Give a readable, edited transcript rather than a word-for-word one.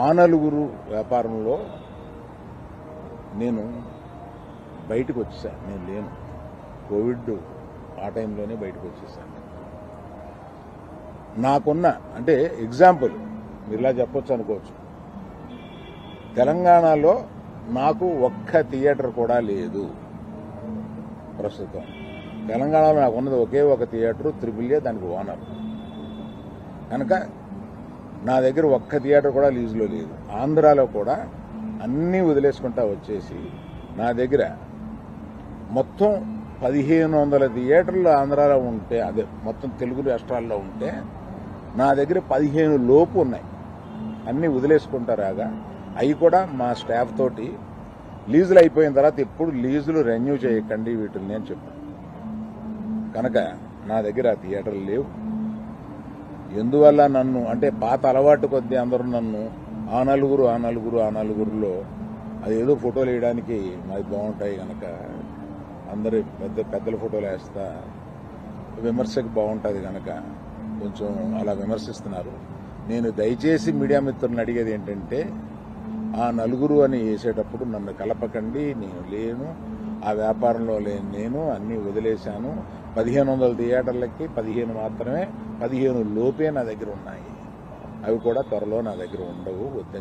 ఆ నలుగురు వ్యాపారంలో నేను బయటకు వచ్చేసాను. నేను లేను. కోవిడ్ ఆ టైంలోనే బయటకు వచ్చేసాను. నాకున్న అంటే ఎగ్జాంపుల్ మీరు ఇలా చెప్పొచ్చు అనుకోవచ్చు. తెలంగాణలో నాకు ఒక్క థియేటర్ కూడా లేదు ప్రస్తుతం. తెలంగాణలో నాకు ఉన్నది ఒకే ఒక థియేటర్, త్రిబుల్ఏ, దానికి ఓనర్. కనుక నా దగ్గర ఒక్క థియేటర్ కూడా లీజులో లేదు. ఆంధ్రాలో కూడా అన్నీ వదిలేసుకుంటా వచ్చేసి నా దగ్గర మొత్తం 1500 థియేటర్లు ఆంధ్రాలో ఉంటే, అదే మొత్తం తెలుగు రాష్ట్రాల్లో ఉంటే నా దగ్గర 15 లోపు ఉన్నాయి. అన్నీ వదిలేసుకుంటారాగా అవి కూడా మా స్టాఫ్ తోటి లీజులు అయిపోయిన తర్వాత ఎప్పుడు లీజులు రెన్యూ చేయకండి వీటిని అని చెప్పాను. కనుక నా దగ్గర ఆ థియేటర్లు లేవు. ఎందువల్ల నన్ను అంటే పాత అలవాటు కొద్దీ అందరూ నన్ను ఆ నలుగురులో అదేదో ఫోటోలు వేయడానికి మాది బాగుంటాయి కనుక అందరు పెద్దల ఫోటోలు వేస్తా విమర్శకు బాగుంటుంది కనుక కొంచెం అలా విమర్శిస్తున్నారు. నేను దయచేసి మీడియా మిత్రులను అడిగేది ఏంటంటే, ఆ నలుగురు అని వేసేటప్పుడు నన్ను కలపకండి. నేను లేను, ఆ వ్యాపారంలో లేను. నేను అన్నీ వదిలేశాను. 1500 థియేటర్లకి 15 మాత్రమే, 15 లోపే నా దగ్గర ఉన్నాయి. అవి కూడా త్వరలో నా దగ్గర ఉండవు. వద్దని